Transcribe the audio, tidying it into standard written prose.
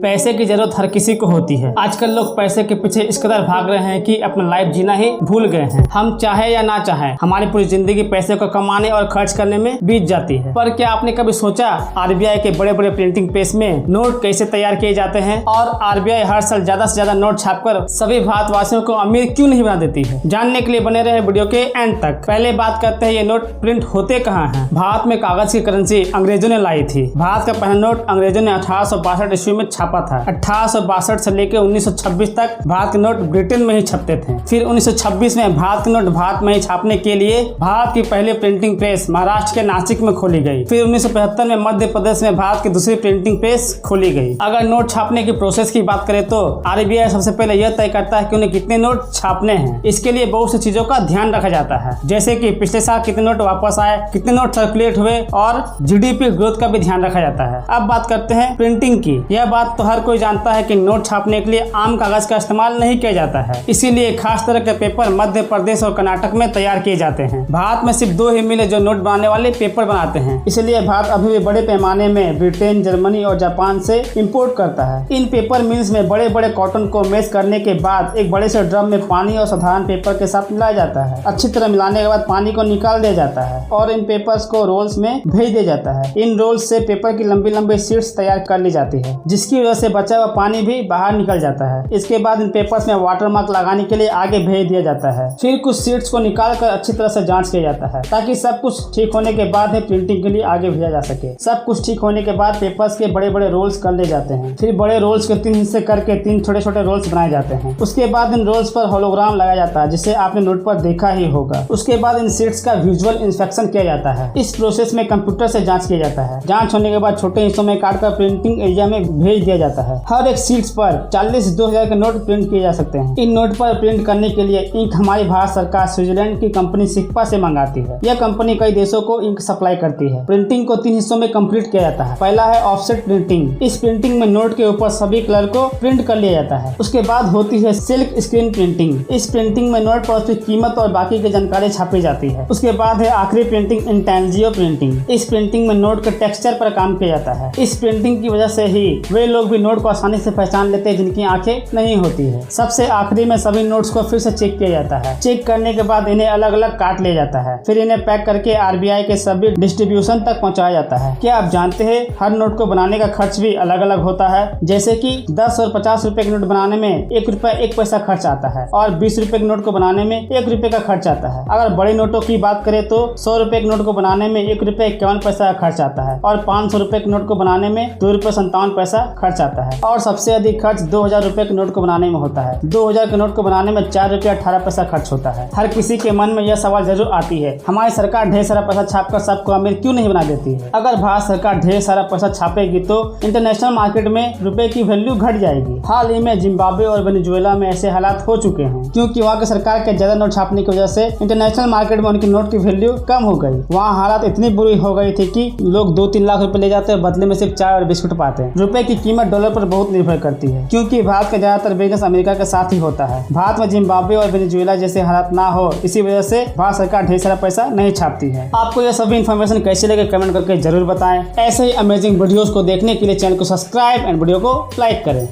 पैसे की जरूरत हर किसी को होती है। आजकल लोग पैसे के पीछे इस कदर भाग रहे हैं कि अपना लाइफ जीना ही भूल गए हैं। हम चाहे या ना चाहे हमारी पूरी जिंदगी पैसे को कमाने और खर्च करने में बीत जाती है। पर क्या आपने कभी सोचा आरबीआई के बड़े बड़े प्रिंटिंग प्रेस में नोट कैसे तैयार किए जाते हैं और आरबीआई हर साल ज्यादा से ज्यादा नोट छापकर सभी भारतवासियों को अमीर क्यों नहीं बना देती है? जानने के लिए बने रहे वीडियो के एंड तक। पहले बात करते हैं ये नोट प्रिंट होते कहाँ हैं। भारत में कागज की करेंसी अंग्रेजों ने लाई थी। भारत का पहला नोट अंग्रेजों ने 1862 ईस्वी में छापा था। 1862 से लेकर 1926 तक भारत के नोट ब्रिटेन में ही छपते थे। फिर 1926 में भारत के नोट भारत में ही छापने के लिए भारत की पहली प्रिंटिंग प्रेस महाराष्ट्र के नासिक में खोली गई। फिर 1975 में मध्य प्रदेश में भारत की दूसरी प्रिंटिंग प्रेस खोली गई। अगर नोट छापने की प्रोसेस की बात करें तो आरबीआई सबसे पहले यह तय करता है कि उन्हें कितने नोट छापने हैं। इसके लिए बहुत सी चीजों का ध्यान रखा जाता है, जैसे कि पिछले साल कितने नोट वापस आए, कितने नोट सर्कुलेट हुए और जीडीपी ग्रोथ का भी ध्यान रखा जाता है। अब बात करते हैं प्रिंटिंग की। यह बात तो हर कोई जानता है कि नोट छापने के लिए आम कागज का इस्तेमाल नहीं किया जाता है, इसीलिए खास तरह के पेपर मध्य प्रदेश और कर्नाटक में तैयार किए जाते हैं। भारत में सिर्फ 2 ही मिल जो नोट बनाने वाले पेपर बनाते हैं, इसलिए भारत अभी भी बड़े पैमाने में ब्रिटेन, जर्मनी और जापान से इम्पोर्ट करता है। इन पेपर मिल्स में बड़े बड़े कॉटन को मैश करने के बाद एक बड़े से ड्रम में पानी और साधारण पेपर के साथ मिलाया जाता है। अच्छी तरह मिलाने के बाद पानी को निकाल दिया जाता है और इन पेपर्स को रोल्स में भेज दिया जाता है। इन रोल्स से पेपर की लंबी लंबी शीट्स तैयार कर ली जाती है, जिसकी वजह से बचा हुआ पानी भी बाहर निकल जाता है। इसके बाद इन पेपर्स में वाटरमार्क लगाने के लिए आगे भेज दिया जाता है। फिर कुछ शीट्स को निकाल कर अच्छी तरह से जांच किया जाता है, ताकि सब कुछ ठीक होने के बाद ही प्रिंटिंग के लिए आगे भेजा जा सके। सब कुछ ठीक होने के बाद पेपर्स के बड़े बड़े रोल्स कर ले जाते हैं। फिर बड़े रोल्स के 3 हिस्से करके 3 छोटे छोटे रोल्स बनाए जाते हैं। उसके बाद इन रोल्स पर होलोग्राम लगाया जाता है, जिसे आपने नोट पर देखा ही होगा। उसके बाद इन शीट्स का विजुअल इंस्पेक्शन किया जाता है। इस प्रोसेस में कंप्यूटर से जांच किया जाता है। जांच होने के बाद छोटे हिस्सों में काटकर प्रिंटिंग एरिया में भेज दिया जाता है। हर एक शीट्स पर 40 से 2000 के नोट प्रिंट किए जा सकते हैं। इन नोट पर प्रिंट करने के लिए इंक हमारी भारत सरकार स्विट्जरलैंड की कंपनी सिक्पा से मंगाती है। यह कंपनी कई देशों को इंक सप्लाई करती है। प्रिंटिंग को 3 हिस्सों में कंप्लीट किया जाता है। पहला है ऑफसेट प्रिंटिंग। इस प्रिंटिंग में नोट के ऊपर सभी कलर को प्रिंट कर लिया जाता है। उसके बाद होती है सिल्क स्क्रीन प्रिंटिंग। इस प्रिंटिंग में नोट पर उसकी कीमत और बाकी की जानकारी छापी जाती है। उसके बाद है आखिरी प्रिंटिंग, इंटेंजियो प्रिंटिंग। इस प्रिंटिंग में नोट के टेक्सचर पर काम किया जाता है। इस प्रिंटिंग की वजह से ही वे लोग भी नोट को आसानी से पहचान लेते हैं जिनकी आंखें नहीं होती है। सबसे आखिरी में सभी नोट्स को फिर से चेक किया जाता है। चेक करने के बाद इन्हें अलग अलग काट लिया जाता है। फिर इन्हें पैक करके आरबीआई के सभी डिस्ट्रीब्यूशन तक पहुंचाया जाता है। क्या आप जानते हैं हर नोट को बनाने का खर्च भी अलग अलग होता है? जैसे कि 10 और 50 रुपए के नोट बनाने में 1 रुपया 1 पैसा खर्च आता है और 20 रुपए के नोट को बनाने में 1 रुपए का खर्च आता है। अगर बड़े नोटों की बात करें तो 100 रुपए के नोट को बनाने में 1 रुपया 51 पैसा का खर्च आता है और 500 रुपए के नोट को बनाने में 2 रुपये 57 पैसा खर्च आता है। और सबसे अधिक खर्च 2000 रुपए के नोट को बनाने में होता है। 2000 के नोट को बनाने में 4 रुपया 18 पैसा खर्च होता है। हर किसी के मन में यह सवाल जरूर आती है, हमारी सरकार ढेर सारा पैसा छापकर सबको अमीर क्यों नहीं बना देती है? अगर भारत सरकार ढेर सारा पैसा छापेगी तो इंटरनेशनल मार्केट में रुपए की वैल्यू घट जाएगी। हाल ही में जिम्बाब्वे और वेनेजुएला में ऐसे हालात हो चुके हैं, क्योंकि वहाँ की सरकार के ज्यादा नोट छापने की वजह से इंटरनेशनल मार्केट में उनकी नोट की वैल्यू कम हो गई। वहाँ हालात इतनी बुरी हो गई थी कि लोग 2-3 लाख रुपए ले जाते हैं, बदले में सिर्फ चाय और बिस्कुट पाते हैं। रुपए की कीमत डॉलर पर बहुत निर्भर करती है, क्योंकि भारत का ज्यादातर बिजनेस अमेरिका के साथ ही होता है। भारत में जिम्बाब्वे और वेनेजुएला जैसे हालात ना हो, इसी वजह से भारत सरकार ढेर सारा पैसा नहीं छापती है। आपको यह सभी इन्फॉर्मेशन कैसे लगे कमेंट करके जरूर बताएं। ऐसे ही अमेजिंग वीडियोस को देखने के लिए चैनल को सब्सक्राइब एंड वीडियो को लाइक करें।